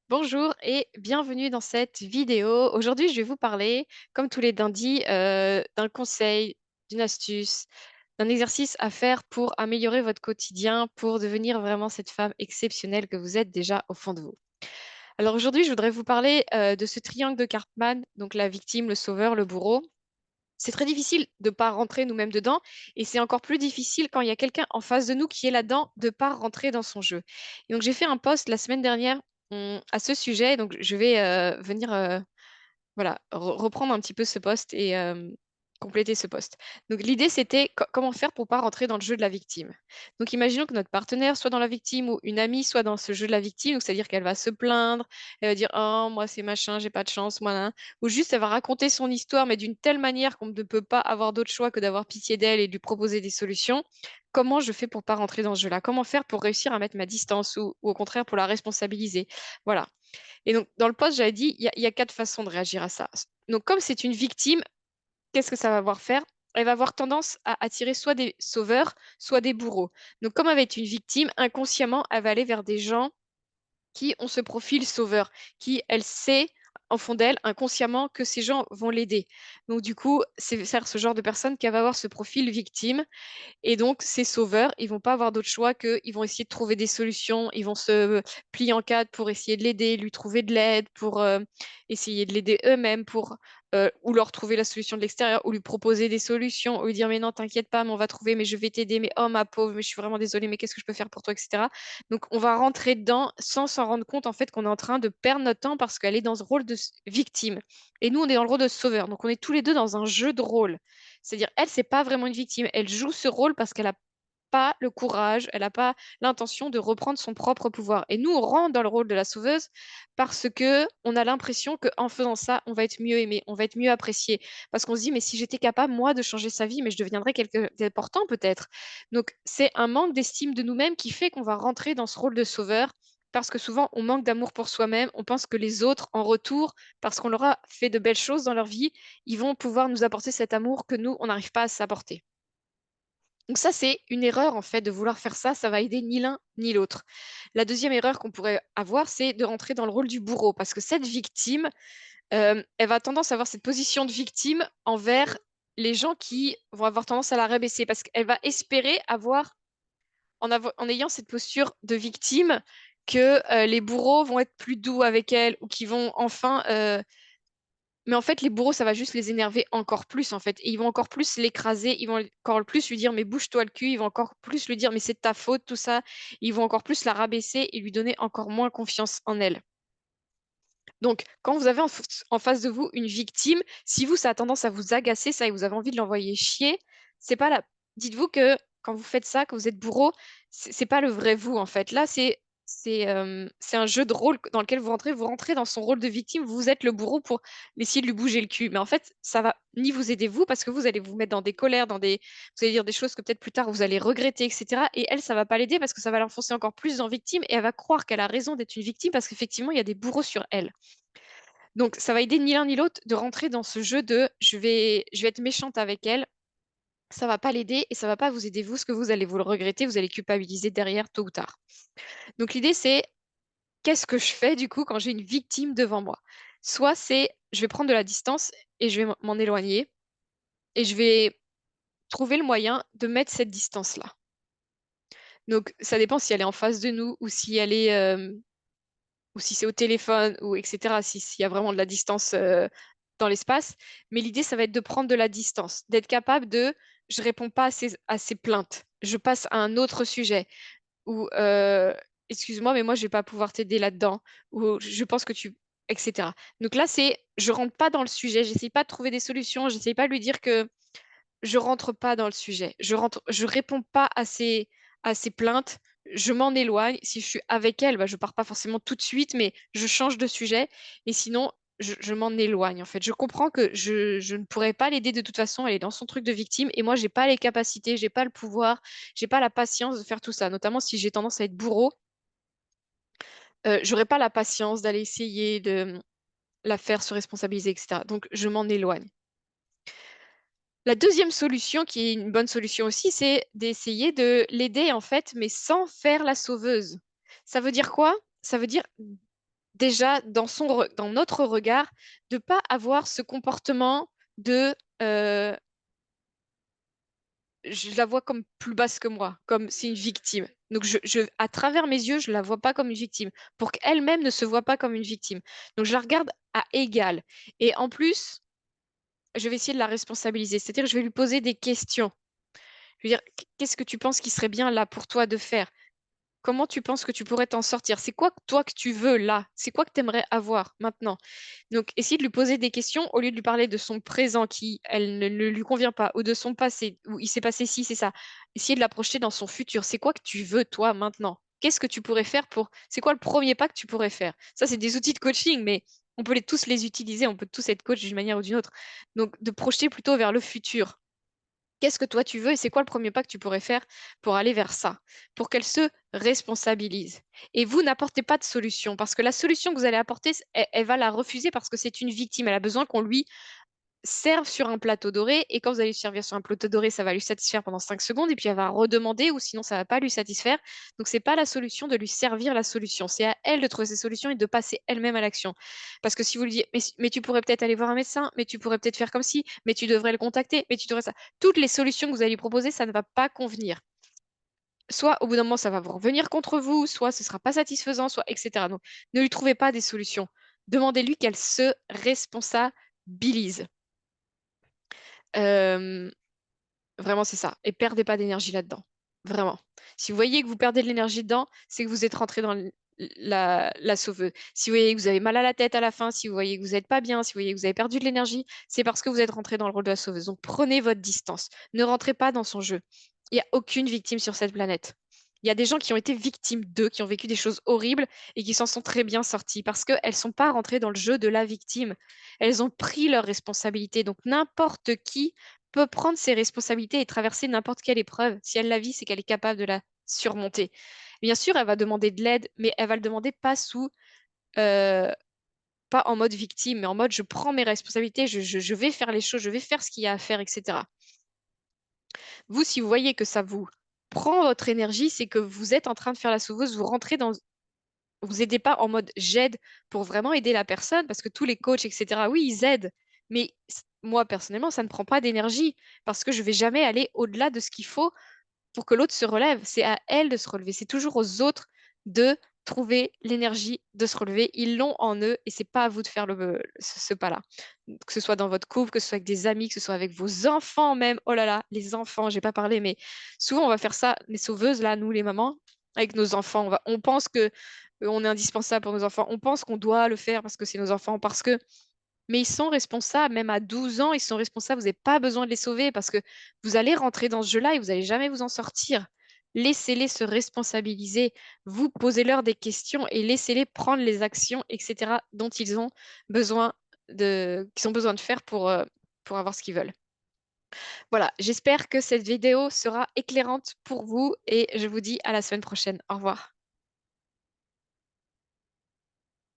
Bonjour et bienvenue dans cette vidéo. Aujourd'hui, je vais vous parler, comme tous les lundis, d'un conseil, d'une astuce, d'un exercice à faire pour améliorer votre quotidien, pour devenir vraiment cette femme exceptionnelle que vous êtes déjà au fond de vous. Alors aujourd'hui, je voudrais vous parler de ce triangle de Karpman, donc la victime, le sauveur, le bourreau. C'est très difficile de ne pas rentrer nous-mêmes dedans, et c'est encore plus difficile quand il y a quelqu'un en face de nous qui est là-dedans de ne pas rentrer dans son jeu. Et donc j'ai fait un post la semaine dernière à ce sujet, donc je vais venir voilà, reprendre un petit peu ce poste et compléter ce poste. Donc l'idée, c'était comment faire pour pas rentrer dans le jeu de la victime. Donc imaginons que notre partenaire soit dans la victime ou une amie soit dans ce jeu de la victime, donc c'est-à-dire qu'elle va se plaindre, elle va dire oh moi c'est machin, j'ai pas de chance, moi nan. Ou juste elle va raconter son histoire, mais d'une telle manière qu'on ne peut pas avoir d'autre choix que d'avoir pitié d'elle et de lui proposer des solutions. Comment je fais pour pas rentrer dans ce jeu-là? Comment faire pour réussir à mettre ma distance ou au contraire pour la responsabiliser? Voilà. Et donc, dans le post, j'avais dit, il y a quatre façons de réagir à ça. Donc, comme c'est une victime, qu'est-ce que ça va voir faire? Elle va avoir tendance à attirer soit des sauveurs, soit des bourreaux. Donc, comme elle est une victime, inconsciemment, elle va aller vers des gens qui ont ce profil sauveur, qui, elle sait, en fond d'elle, inconsciemment, que ces gens vont l'aider. Donc, du coup, c'est vers ce genre de personne qu'elle va avoir ce profil victime. Et donc, ces sauveurs, ils vont pas avoir d'autre choix qu'ils vont essayer de trouver des solutions, ils vont se plier en quatre pour essayer de l'aider, lui trouver de l'aide, pour essayer de l'aider eux-mêmes, pour ou leur trouver la solution de l'extérieur, ou lui proposer des solutions, ou lui dire mais non, t'inquiète pas, mais on va trouver, mais je vais t'aider, mais oh ma pauvre, mais je suis vraiment désolée, mais qu'est-ce que je peux faire pour toi, etc. Donc, on va rentrer dedans sans s'en rendre compte en fait qu'on est en train de perdre notre temps parce qu'elle est dans ce rôle de victime. Et nous, on est dans le rôle de sauveur. Donc, on est tous les deux dans un jeu de rôle. C'est-à-dire, elle, c'est pas vraiment une victime. Elle joue ce rôle parce qu'elle n'a pas le courage, elle n'a pas l'intention de reprendre son propre pouvoir. Et nous, on rentre dans le rôle de la sauveuse parce que on a l'impression qu'en faisant ça, on va être mieux aimé, on va être mieux apprécié. Parce qu'on se dit, mais si j'étais capable, moi, de changer sa vie, mais je deviendrais quelqu'un d'important peut-être. Donc, c'est un manque d'estime de nous-mêmes qui fait qu'on va rentrer dans ce rôle de sauveur. Parce que souvent, on manque d'amour pour soi-même, on pense que les autres, en retour, parce qu'on leur a fait de belles choses dans leur vie, ils vont pouvoir nous apporter cet amour que nous, on n'arrive pas à s'apporter. Donc ça, c'est une erreur en fait de vouloir faire ça, ça va aider ni l'un ni l'autre. La deuxième erreur qu'on pourrait avoir, c'est de rentrer dans le rôle du bourreau, parce que cette victime, elle va tendance à avoir cette position de victime envers les gens qui vont avoir tendance à la rabaisser, parce qu'elle va espérer avoir, en ayant cette posture de victime, que les bourreaux vont être plus doux avec elle, ou qui vont enfin mais en fait, les bourreaux, ça va juste les énerver encore plus, en fait. Et ils vont encore plus l'écraser, ils vont encore plus lui dire, mais bouge-toi le cul, ils vont encore plus lui dire, mais c'est de ta faute, tout ça. Ils vont encore plus la rabaisser et lui donner encore moins confiance en elle. Donc, quand vous avez en face de vous une victime, si vous, ça a tendance à vous agacer, ça, et vous avez envie de l'envoyer chier, c'est pas la... Dites-vous que quand vous faites ça, que vous êtes bourreau, c'est pas le vrai vous, en fait. Là, c'est un jeu de rôle dans lequel vous rentrez dans son rôle de victime, vous êtes le bourreau pour essayer de lui bouger le cul. Mais en fait, ça va ni vous aider vous, parce que vous allez vous mettre dans des colères, vous allez dire des choses que peut-être plus tard vous allez regretter, etc. Et elle, ça va pas l'aider parce que ça va l'enfoncer encore plus dans victime et elle va croire qu'elle a raison d'être une victime parce qu'effectivement, il y a des bourreaux sur elle. Donc, ça va aider ni l'un ni l'autre de rentrer dans ce jeu de je vais être méchante avec elle. Ça va pas l'aider et ça va pas vous aider vous, ce que vous allez vous le regretter, vous allez culpabiliser derrière tôt ou tard. Donc, l'idée, c'est qu'est-ce que je fais du coup quand j'ai une victime devant moi? Soit c'est je vais prendre de la distance et je vais m'en éloigner et je vais trouver le moyen de mettre cette distance-là. Donc, ça dépend si elle est en face de nous ou si elle est ou si c'est au téléphone ou etc. S'il y a vraiment de la distance dans l'espace. Mais l'idée, ça va être de prendre de la distance, d'être capable de je réponds pas à ces plaintes, je passe à un autre sujet ou excuse-moi, mais moi, je vais pas pouvoir t'aider là-dedans ou je pense que tu etc. Donc là, c'est je rentre pas dans le sujet, j'essaye pas de trouver des solutions, j'essaye pas de lui dire que je rentre pas dans le sujet. Je réponds pas à ses plaintes. Je m'en éloigne. Si je suis avec elle, bah, je pars pas forcément tout de suite, mais je change de sujet. Et sinon, je m'en éloigne, en fait. Je comprends que je ne pourrais pas l'aider de toute façon. Elle est dans son truc de victime. Et moi, j'ai pas les capacités, j'ai pas le pouvoir, j'ai pas la patience de faire tout ça. Notamment si j'ai tendance à être bourreau, j'aurais pas la patience d'aller essayer de la faire se responsabiliser, etc. Donc, je m'en éloigne. La deuxième solution, qui est une bonne solution aussi, c'est d'essayer de l'aider en fait, mais sans faire la sauveuse. Ça veut dire quoi? Ça veut dire déjà dans notre regard, de pas avoir ce comportement de je la vois comme plus basse que moi, comme c'est une victime. Donc, à travers mes yeux, je la vois pas comme une victime, pour qu'elle-même ne se voit pas comme une victime. Donc, je la regarde à égal. Et en plus, je vais essayer de la responsabiliser, c'est-à-dire je vais lui poser des questions. Je vais dire, qu'est-ce que tu penses qui serait bien là pour toi de faire? Comment tu penses que tu pourrais t'en sortir? C'est quoi toi que tu veux là? C'est quoi que tu aimerais avoir maintenant? Donc, essayer de lui poser des questions au lieu de lui parler de son présent qui, elle, ne lui convient pas, ou de son passé, où il s'est passé ci, c'est ça. Essayer de la projeter dans son futur. C'est quoi que tu veux toi maintenant? Qu'est-ce que tu pourrais faire pour... C'est quoi le premier pas que tu pourrais faire? Ça, c'est des outils de coaching, mais on peut tous les utiliser, on peut tous être coach d'une manière ou d'une autre. Donc, de projeter plutôt vers le futur. Qu'est-ce que toi tu veux et c'est quoi le premier pas que tu pourrais faire pour aller vers ça, pour qu'elle se responsabilise. Et vous n'apportez pas de solution parce que la solution que vous allez apporter, elle va la refuser parce que c'est une victime. Elle a besoin qu'on lui serve sur un plateau doré et quand vous allez lui servir sur un plateau doré, ça va lui satisfaire pendant 5 secondes et puis elle va redemander ou sinon ça va pas lui satisfaire. Donc c'est pas la solution de lui servir la solution, c'est à elle de trouver ses solutions et de passer elle-même à l'action. Parce que si vous lui dites mais tu pourrais peut-être aller voir un médecin, mais tu pourrais peut-être faire comme ci, mais tu devrais le contacter, mais tu devrais ça. Toutes les solutions que vous allez lui proposer, ça ne va pas convenir. Soit au bout d'un moment, ça va vous revenir contre vous, soit ce sera pas satisfaisant, soit etc. Donc ne lui trouvez pas des solutions. Demandez-lui qu'elle se responsabilise. Euh, Vraiment, c'est ça. Et perdez pas d'énergie là-dedans. Vraiment. Si vous voyez que vous perdez de l'énergie dedans, c'est que vous êtes rentré dans la sauveuse. Si vous voyez que vous avez mal à la tête à la fin, si vous voyez que vous n'êtes pas bien, si vous voyez que vous avez perdu de l'énergie, c'est parce que vous êtes rentré dans le rôle de la sauveuse. Donc prenez votre distance. Ne rentrez pas dans son jeu. Il n'y a aucune victime sur cette planète. Il y a des gens qui ont été victimes d'eux, qui ont vécu des choses horribles et qui s'en sont très bien sortis parce qu'elles ne sont pas rentrées dans le jeu de la victime. Elles ont pris leurs responsabilités. Donc n'importe qui peut prendre ses responsabilités et traverser n'importe quelle épreuve. Si elle la vit, c'est qu'elle est capable de la surmonter. Bien sûr, elle va demander de l'aide, mais elle va le demander euh, pas en mode victime, mais en mode je prends mes responsabilités, je vais faire les choses, je vais faire ce qu'il y a à faire, etc. Vous, si vous voyez que ça vous prend votre énergie, c'est que vous êtes en train de faire la sauveuse, vous rentrez dans... Vous aidez pas en mode j'aide pour vraiment aider la personne, parce que tous les coachs, etc., oui, ils aident. Mais moi, personnellement, ça ne prend pas d'énergie, parce que je vais jamais aller au-delà de ce qu'il faut pour que l'autre se relève. C'est à elle de se relever. C'est toujours aux autres de trouver l'énergie de se relever. Ils l'ont en eux et c'est pas à vous de faire ce pas-là. Que ce soit dans votre couple, que ce soit avec des amis, que ce soit avec vos enfants même. Oh là là, les enfants, j'ai pas parlé, mais souvent on va faire ça, les sauveuses, là, nous les mamans, avec nos enfants. On pense que on est indispensable pour nos enfants. On pense qu'on doit le faire parce que c'est nos enfants, parce que mais ils sont responsables, même à 12 ans, ils sont responsables. Vous n'avez pas besoin de les sauver parce que vous allez rentrer dans ce jeu-là et vous n'allez jamais vous en sortir. Laissez-les se responsabiliser. Vous posez-leur des questions et laissez-les prendre les actions, etc., dont ils ont besoin qu'ils ont besoin de faire pour avoir ce qu'ils veulent. Voilà, j'espère que cette vidéo sera éclairante pour vous et je vous dis à la semaine prochaine. Au revoir.